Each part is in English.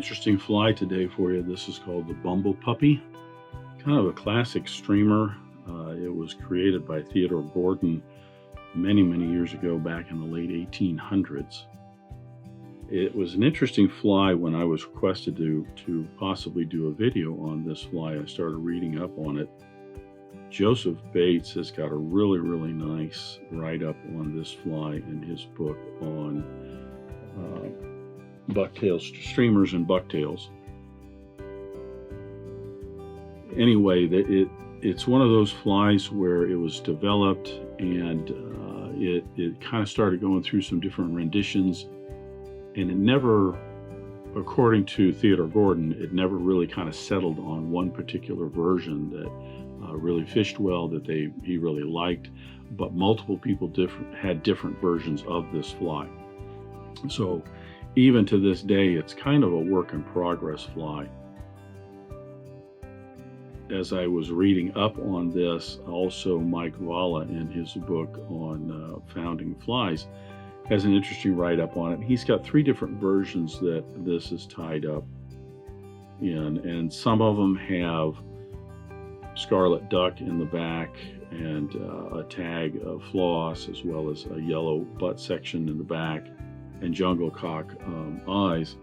interesting fly today for you. This is called the Bumblepuppy. Kind of a classic streamer. It was created by Theodore Gordon many years ago, back in the late 1800s. It was an interesting fly. When I was requested to possibly do a video on this fly, I started reading up on it. Joseph Bates has got a really nice write-up on this fly in his book on bucktails, streamers and bucktails. Anyway, it's one of those flies where it was developed, and it kind of started going through some different renditions, and it never, according to Theodore Gordon, it never really kind of settled on one particular version that really fished well, that he really liked, but multiple people had different versions of this fly. So even to this day, it's kind of a work in progress fly. As I was reading up on this, also Mike Valla, in his book on founding flies, has an interesting write-up on it. He's got 3 different versions that this is tied up in, and some of them have scarlet duck in the back and a tag of floss, as well as a yellow butt section in the back and jungle cock eyes.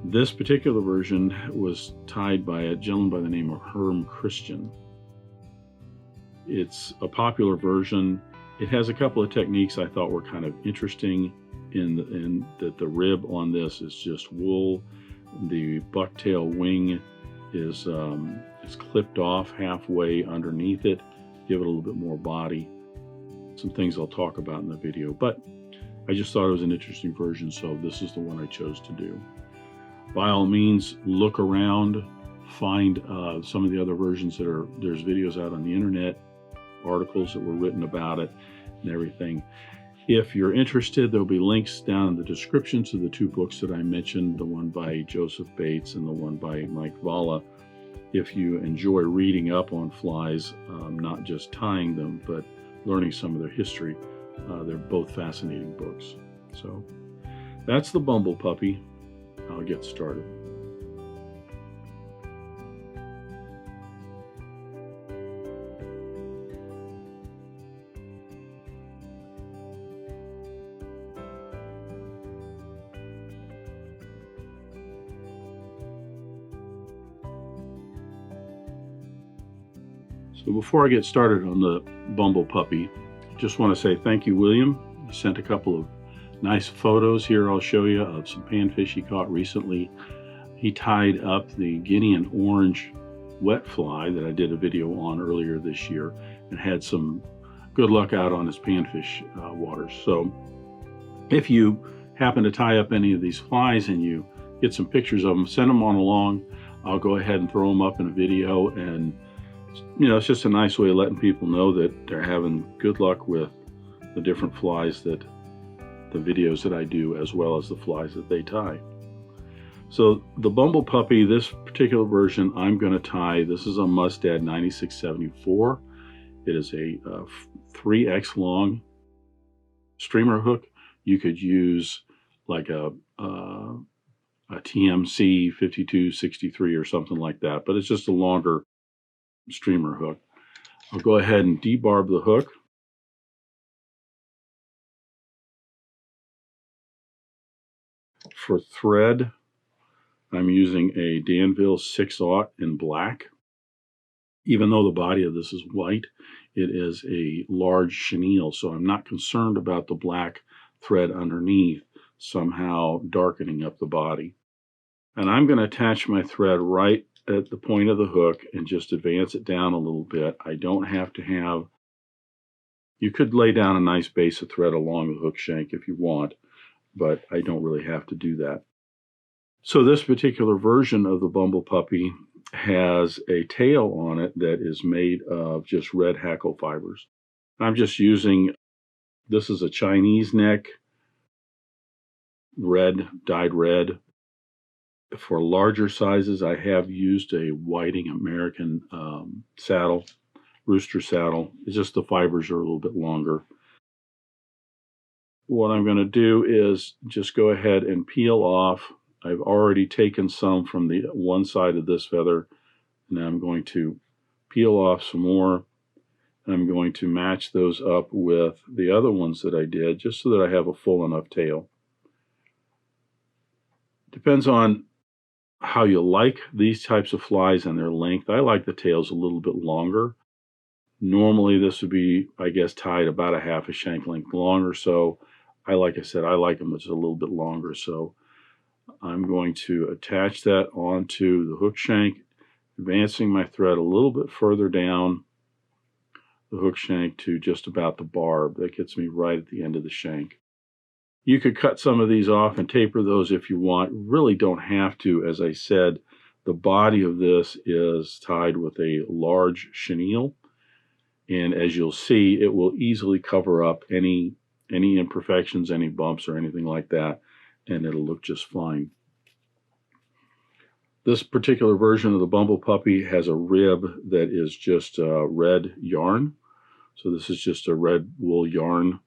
This particular version was tied by a gentleman by the name of Herm Christian. It's a popular version. It has a couple of techniques I thought were kind of interesting, in that the rib on this is just wool. The bucktail wing is clipped off halfway underneath it, give it a little bit more body. Some things I'll talk about in the video, but I just thought it was an interesting version, so this is the one I chose to do. By all means, look around, find some of the other versions there's videos out on the internet, articles that were written about it and everything. If you're interested, there'll be links down in the description to the 2 books that I mentioned, the one by Joseph Bates and the one by Mike Valla. If you enjoy reading up on flies, not just tying them, but learning some of their history, they're both fascinating books. So that's the Bumblepuppy. I'll get started. So before I get started on the Bumblepuppy, I just want to say thank you, William. You sent a couple of nice photos here. I'll show you of some panfish he caught recently. He tied up the Guinea and Orange wet fly that I did a video on earlier this year, and had some good luck out on his panfish waters. So if you happen to tie up any of these flies and you get some pictures of them, send them on along. I'll go ahead and throw them up in a video, and it's just a nice way of letting people know that they're having good luck with the different flies, that the videos that I do, as well as the flies that they tie. So the Bumblepuppy, this particular version I'm going to tie, this is a Mustad 9674. It is a 3X long streamer hook. You could use like a TMC 5263 or something like that, but it's just a longer streamer hook. I'll go ahead and debarb the hook. For thread, I'm using a Danville 6/0 in black. Even though the body of this is white, it is a large chenille, so I'm not concerned about the black thread underneath somehow darkening up the body. And I'm going to attach my thread right at the point of the hook and just advance it down a little bit. I don't have to have, you could lay down a nice base of thread along the hook shank if you want, but I don't really have to do that. So this particular version of the Bumblepuppy has a tail on it that is made of just red Hackle fibers. I'm just using, this is a Chinese neck, red, dyed red. For larger sizes, I have used a Whiting American saddle, rooster saddle. It's just the fibers are a little bit longer. What I'm going to do is just go ahead and peel off I've already taken some from the one side of this feather. Now I'm going to peel off some more. I'm going to match those up with the other ones that I did, just so that I have a full enough tail. Depends on how you like these types of flies and their length. I like the tails a little bit longer. Normally this would be, I guess, tied about a half a shank length longer. So like I said, I like them just a little bit longer. So I'm going to attach that onto the hook shank, advancing my thread a little bit further down the hook shank to just about the barb. That gets me right at the end of the shank. You could cut some of these off and taper those if you want. Really don't have to. As I said, the body of this is tied with a large chenille, and as you'll see, it will easily cover up any imperfections, any bumps or anything like that, and it'll look just fine. This particular version of the Bumblepuppy has a rib that is just red yarn. So this is just a red wool yarn.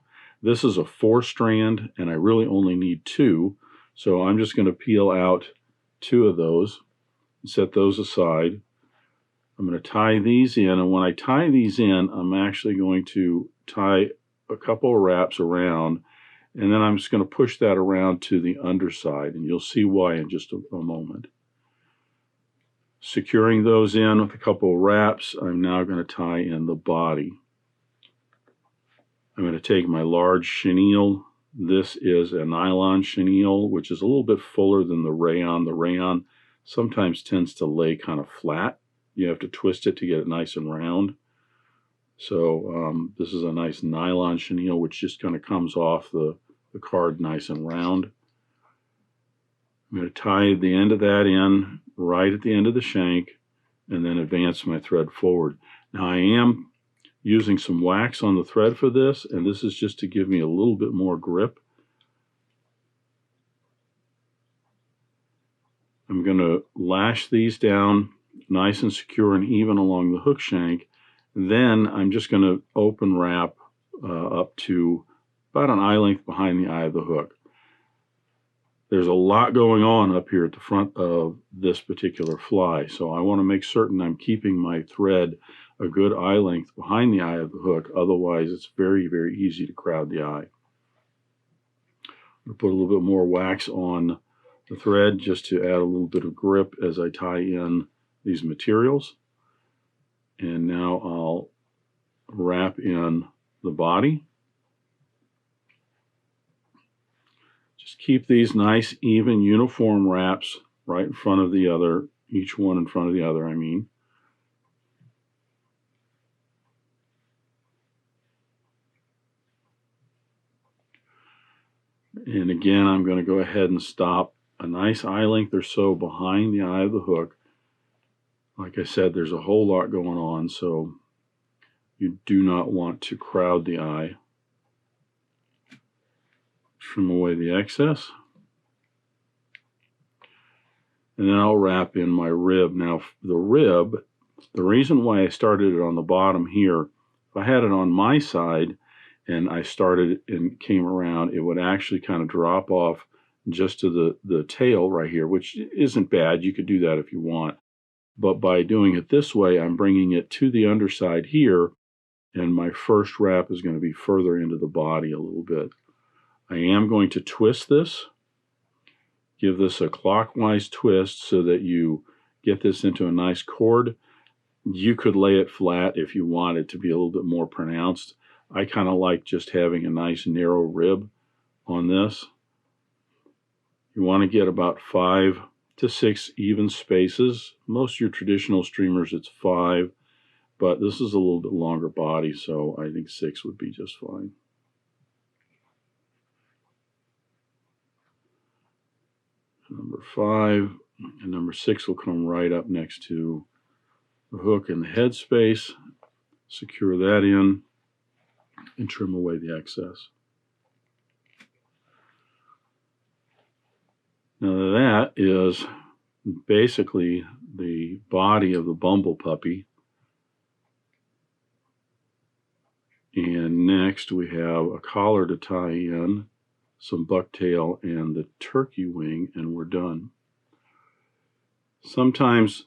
This is a 4-strand, and I really only need 2. So I'm just going to peel out 2 of those and set those aside. I'm going to tie these in, and when I tie these in, I'm actually going to tie a couple of wraps around, and then I'm just going to push that around to the underside, and you'll see why in just a moment. Securing those in with a couple of wraps, I'm now going to tie in the body. I'm going to take my large chenille. This is a nylon chenille, which is a little bit fuller than the rayon. The rayon sometimes tends to lay kind of flat. You have to twist it to get it nice and round. So this is a nice nylon chenille, which just kind of comes off the card nice and round. I'm going to tie the end of that in right at the end of the shank and then advance my thread forward. Now I am using some wax on the thread for this, and this is just to give me a little bit more grip. I'm going to lash these down nice and secure and even along the hook shank. Then I'm just going to open wrap up to about an eye length behind the eye of the hook. There's a lot going on up here at the front of this particular fly, so I want to make certain I'm keeping my thread a good eye length behind the eye of the hook. Otherwise, it's very, very easy to crowd the eye. I'm going to put a little bit more wax on the thread just to add a little bit of grip as I tie in these materials. And now I'll wrap in the body. Just keep these nice, even, uniform wraps right in front of the other, each one in front of the other, I mean. And again, I'm going to go ahead and stop a nice eye length or so behind the eye of the hook. Like I said, there's a whole lot going on, so you do not want to crowd the eye. Trim away the excess. And then I'll wrap in my rib. Now, the rib, the reason why I started it on the bottom here, if I had it on my side and I started and came around, it would actually kind of drop off just to the tail right here, which isn't bad. You could do that if you want. But by doing it this way, I'm bringing it to the underside here, and my first wrap is going to be further into the body a little bit. I am going to twist this, give this a clockwise twist so that you get this into a nice cord. You could lay it flat if you want it to be a little bit more pronounced. I kind of like just having a nice narrow rib on this. You want to get about 5 to 6 even spaces. Most of your traditional streamers, it's 5, but this is a little bit longer body, so I think 6 would be just fine. Number 5 and number 6 will come right up next to the hook in the head space. Secure that in and trim away the excess. Now that is basically the body of the Bumblepuppy. And next we have a collar to tie in. some bucktail and the turkey wing, and we're done. Sometimes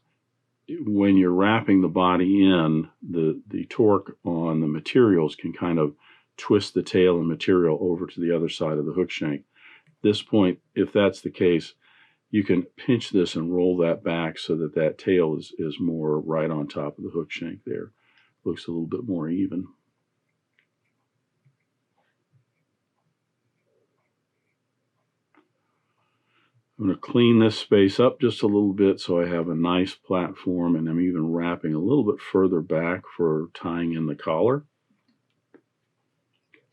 when you're wrapping the body in, the torque on the materials can kind of twist the tail and material over to the other side of the hook shank. At this point, if that's the case, you can pinch this and roll that back so that that tail is more right on top of the hook shank there. Looks a little bit more even. I'm going to clean this space up just a little bit so I have a nice platform, and I'm even wrapping a little bit further back for tying in the collar. A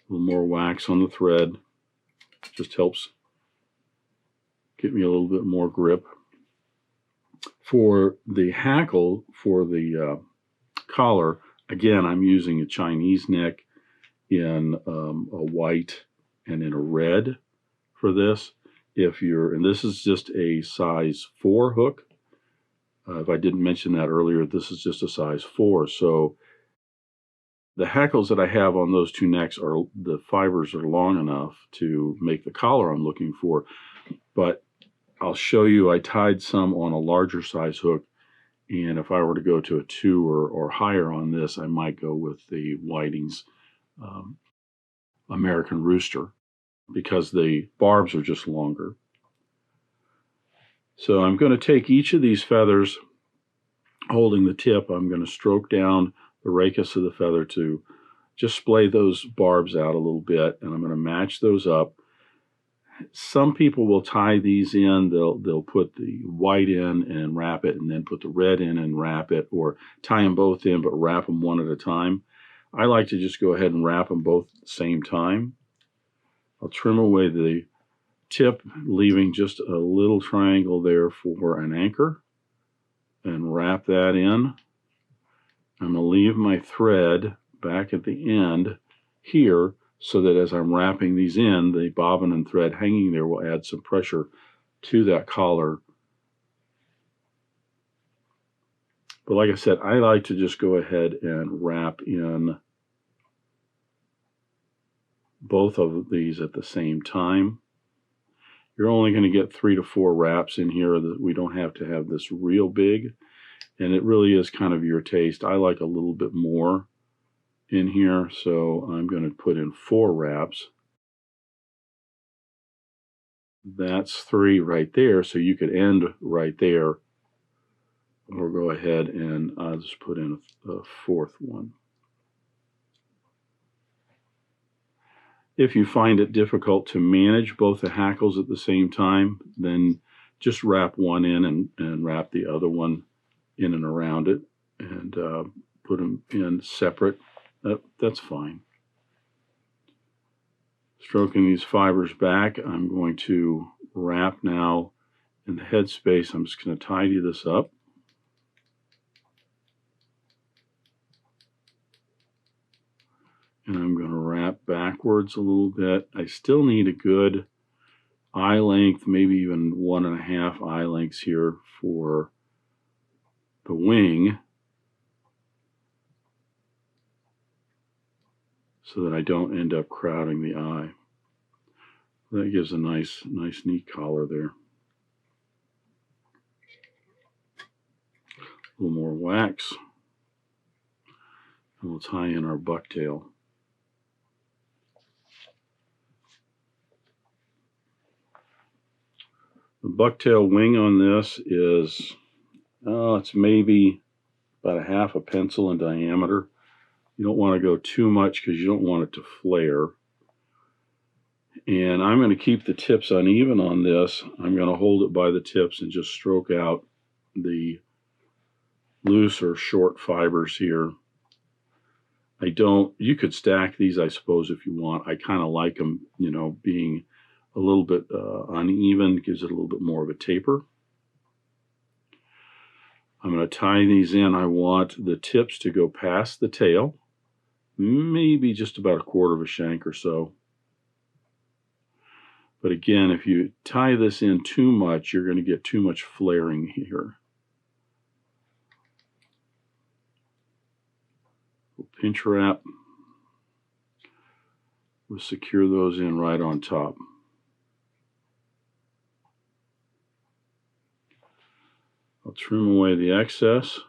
little more wax on the thread just helps get me a little bit more grip. For the hackle, for the collar, again, I'm using a Chinese neck in a white and in a red for this. And this is just a size 4 hook. If I didn't mention that earlier, this is just a size 4. So the hackles that I have on those two necks the fibers are long enough to make the collar I'm looking for. But I'll show you, I tied some on a larger size hook, and if I were to go to a 2 or higher on this, I might go with the Whiting's American Rooster, because the barbs are just longer. So I'm going to take each of these feathers, holding the tip, I'm going to stroke down the rachis of the feather to just splay those barbs out a little bit, and I'm going to match those up. Some people will tie these in, they'll put the white in and wrap it, and then put the red in and wrap it, or tie them both in but wrap them one at a time. I like to just go ahead and wrap them both at the same time. I'll trim away the tip, leaving just a little triangle there for an anchor, and wrap that in. I'm going to leave my thread back at the end here so that as I'm wrapping these in, the bobbin and thread hanging there will add some pressure to that collar. But like I said, I like to just go ahead and wrap in both of these at the same time. You're only going to get 3 to 4 wraps in here. That we don't have to have this real big, and it really is kind of your taste. I like a little bit more in here, so I'm going to put in 4 wraps. That's 3 right there, so you could end right there, or go ahead and I'll just put in a 4th one. If you find it difficult to manage both the hackles at the same time, then just wrap one in and wrap the other one in and around it, and put them in separate. That's fine. Stroking these fibers back, I'm going to wrap now in the head space. I'm just going to tidy this up. And I'm going to wrap backwards a little bit. I still need a good eye length, maybe even 1.5 eye lengths here for the wing, so that I don't end up crowding the eye. That gives a nice neat collar there. A little more wax, and we'll tie in our bucktail. The bucktail wing on this is, it's maybe about 1/2 pencil in diameter. You don't want to go too much because you don't want it to flare. And I'm going to keep the tips uneven on this. I'm going to hold it by the tips and just stroke out the loose or short fibers here. You could stack these, I suppose, if you want. I kind of like them, being a little bit uneven, gives it a little bit more of a taper. I'm going to tie these in. I want the tips to go past the tail, maybe just about 1/4 of a shank or so. But again, if you tie this in too much, you're going to get too much flaring here. We'll pinch wrap. We'll secure those in right on top. trim away the excess.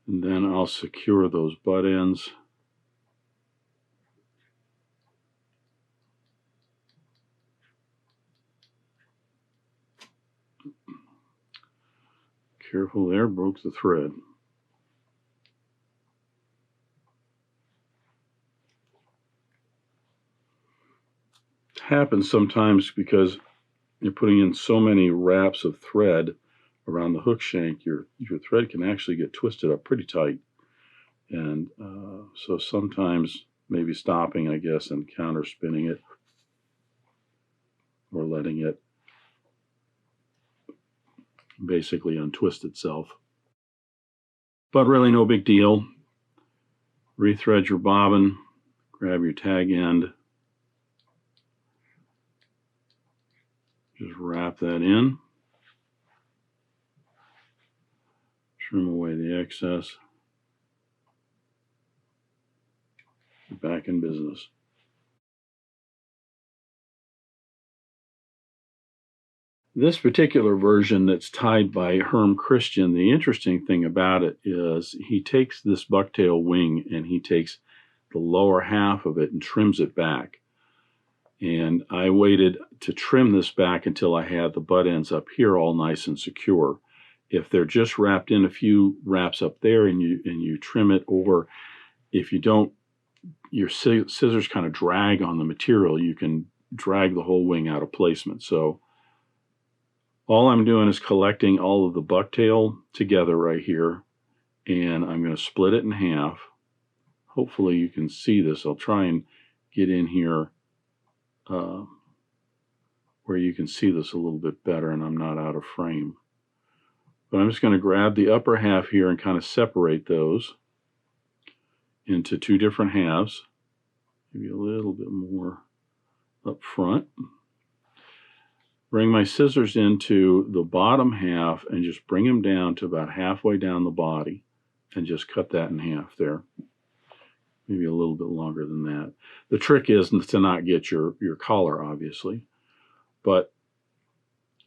And then I'll secure those butt ends. Careful there, broke the thread. It happens sometimes because you're putting in so many wraps of thread around the hook shank, your thread can actually get twisted up pretty tight. And so sometimes maybe stopping, I guess, and counter spinning it or letting it basically untwist itself. But really no big deal. Rethread your bobbin, grab your tag end, just wrap that in, trim away the excess, you're back in business. This particular version that's tied by Herm Christian, the interesting thing about it is he takes this bucktail wing and he takes the lower half of it and trims it back. And I waited to trim this back until I had the butt ends up here all nice and secure. If they're just wrapped in a few wraps up there and you trim it, or if you don't, your scissors kind of drag on the material, you can drag the whole wing out of placement. So all I'm doing is collecting all of the bucktail together right here, and I'm going to split it in half. Hopefully you can see this. I'll try and get in here where you can see this a little bit better and I'm not out of frame. But I'm just going to grab the upper half here and kind of separate those into two different halves. Maybe a little bit more up front. Bring my scissors into the bottom half and just bring them down to about halfway down the body and just cut that in half there. Maybe a little bit longer than that. The trick is to not get your collar, obviously, but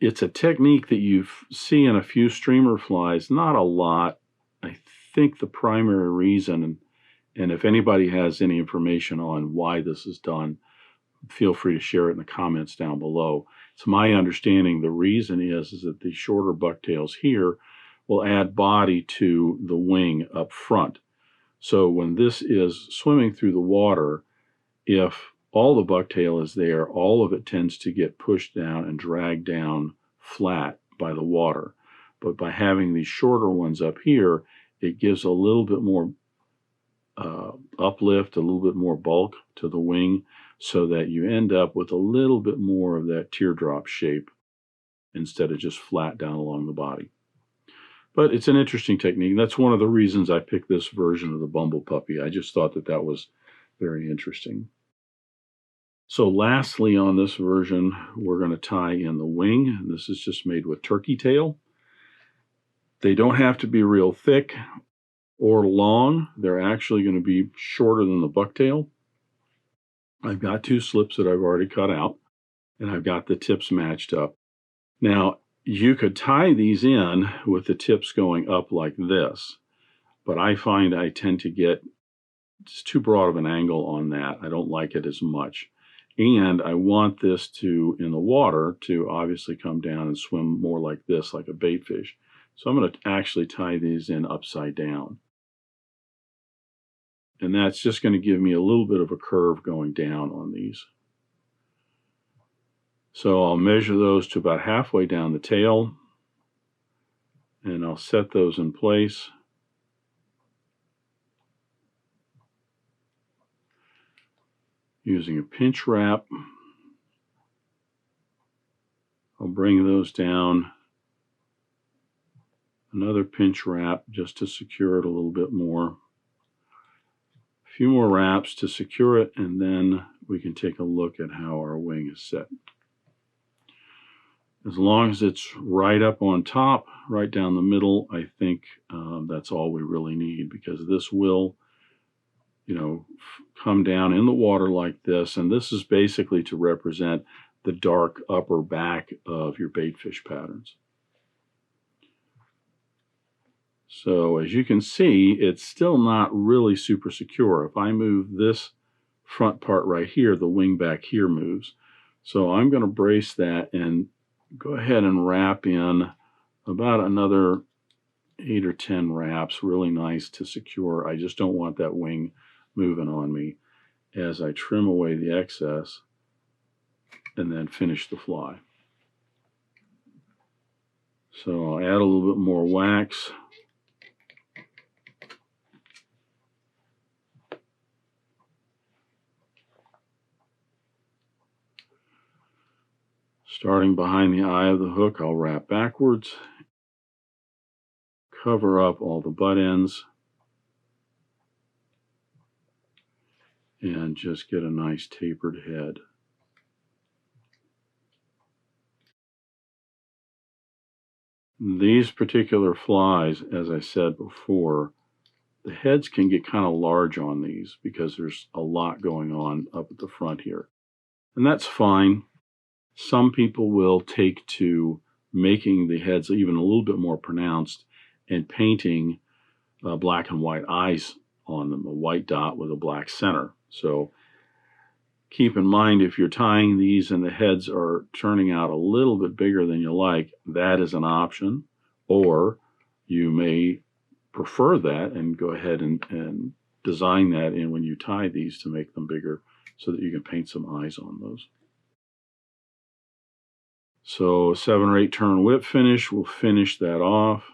it's a technique that you see in a few streamer flies, not a lot. I think the primary reason, and if anybody has any information on why this is done, feel free to share it in the comments down below. It's my understanding the reason is that the shorter bucktails here will add body to the wing up front. So when this is swimming through the water, if all the bucktail is there, all of it tends to get pushed down and dragged down flat by the water. But by having these shorter ones up here, it gives a little bit more uplift, a little bit more bulk to the wing, so that you end up with a little bit more of that teardrop shape instead of just flat down along the body. But it's an interesting technique. That's one of the reasons I picked this version of the Bumblepuppy. I just thought that that was very interesting. So lastly on this version, we're going to tie in the wing. This is just made with turkey tail. They don't have to be real thick or long. They're actually going to be shorter than the bucktail. I've got two slips that I've already cut out, and I've got the tips matched up. Now, you could tie these in with the tips going up like this, but I find I tend to get just too broad of an angle on that. I don't like it as much. And I want this to, in the water, to obviously come down and swim more like this, like a bait fish. So I'm going to actually tie these in upside down. And that's just going to give me a little bit of a curve going down on these. So I'll measure those to about halfway down the tail, and I'll set those in place. Using a pinch wrap, I'll bring those down. Another pinch wrap just to secure it a little bit more. A few more wraps to secure it, and then we can take a look at how our wing is set. As long as it's right up on top, right down the middle, I think that's all we really need, because this will, come down in the water like this. And this is basically to represent the dark upper back of your baitfish patterns. So as you can see, it's still not really super secure. If I move this front part right here, the wing back here moves. So I'm going to brace that and go ahead and wrap in about another 8 or 10 wraps, really nice to secure. I just don't want that wing moving on me as I trim away the excess and then finish the fly. So I'll add a little bit more wax. Starting behind the eye of the hook, I'll wrap backwards, cover up all the butt ends, and just get a nice tapered head. These particular flies, as I said before, the heads can get kind of large on these because there's a lot going on up at the front here. And that's fine. Some people will take to making the heads even a little bit more pronounced and painting black and white eyes on them, a white dot with a black center. So keep in mind, if you're tying these and the heads are turning out a little bit bigger than you like, that is an option. Or you may prefer that and go ahead and design that in when you tie these to make them bigger so that you can paint some eyes on those. So 7 or 8 turn whip finish, we'll finish that off.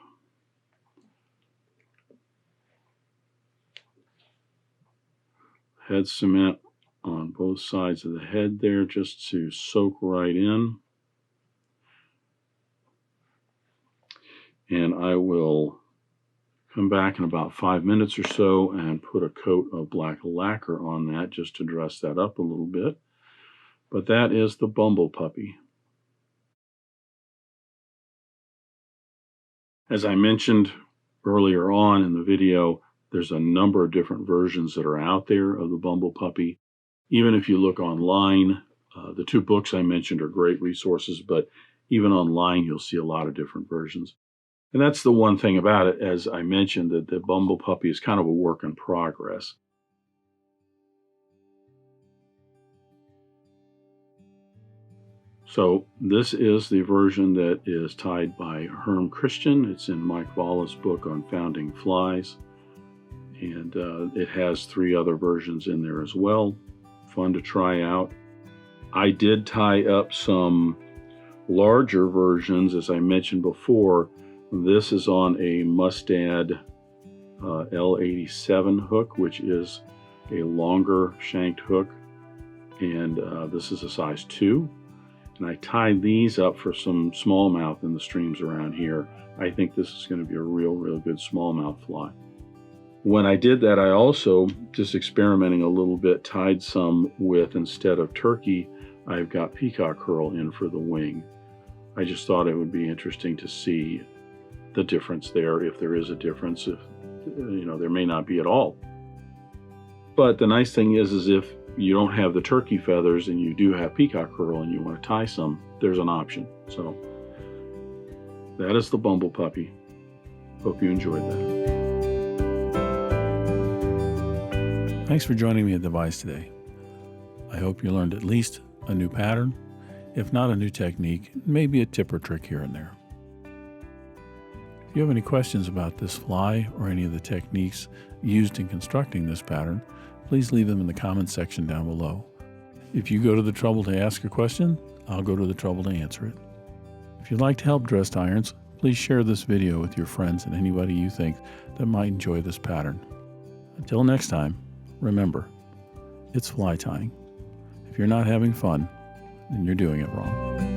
Head cement on both sides of the head there just to soak right in. And I will come back in about 5 minutes or so and put a coat of black lacquer on that just to dress that up a little bit. But that is the Bumblepuppy. As I mentioned earlier on in the video, there's a number of different versions that are out there of the Bumblepuppy. Even if you look online, the 2 books I mentioned are great resources, but even online you'll see a lot of different versions. And that's the one thing about it, as I mentioned, that the Bumblepuppy is kind of a work in progress. So this is the version that is tied by Herm Christian. It's in Mike Valla's book on founding flies. And it has 3 other versions in there as well. Fun to try out. I did tie up some larger versions, as I mentioned before. This is on a Mustad L87 hook, which is a longer shanked hook. And this is a size 2. And I tied these up for some smallmouth in the streams around here. I think this is going to be a real good smallmouth fly. When I did that, I also, just experimenting a little bit, tied some with, instead of turkey, I've got peacock herl in for the wing. I just thought it would be interesting to see the difference there, if there is a difference. If there may not be at all. But the nice thing is if you don't have the turkey feathers and you do have peacock herl and you want to tie some, there's an option. So that is the Bumblepuppy. Hope you enjoyed that. Thanks for joining me at the Vise today. I hope you learned at least a new pattern, if not a new technique, maybe a tip or trick here and there. If you have any questions about this fly or any of the techniques used in constructing this pattern, please leave them in the comments section down below. If you go to the trouble to ask a question, I'll go to the trouble to answer it. If you'd like to help dressed irons, please share this video with your friends and anybody you think that might enjoy this pattern. Until next time, remember, it's fly tying. If you're not having fun, then you're doing it wrong.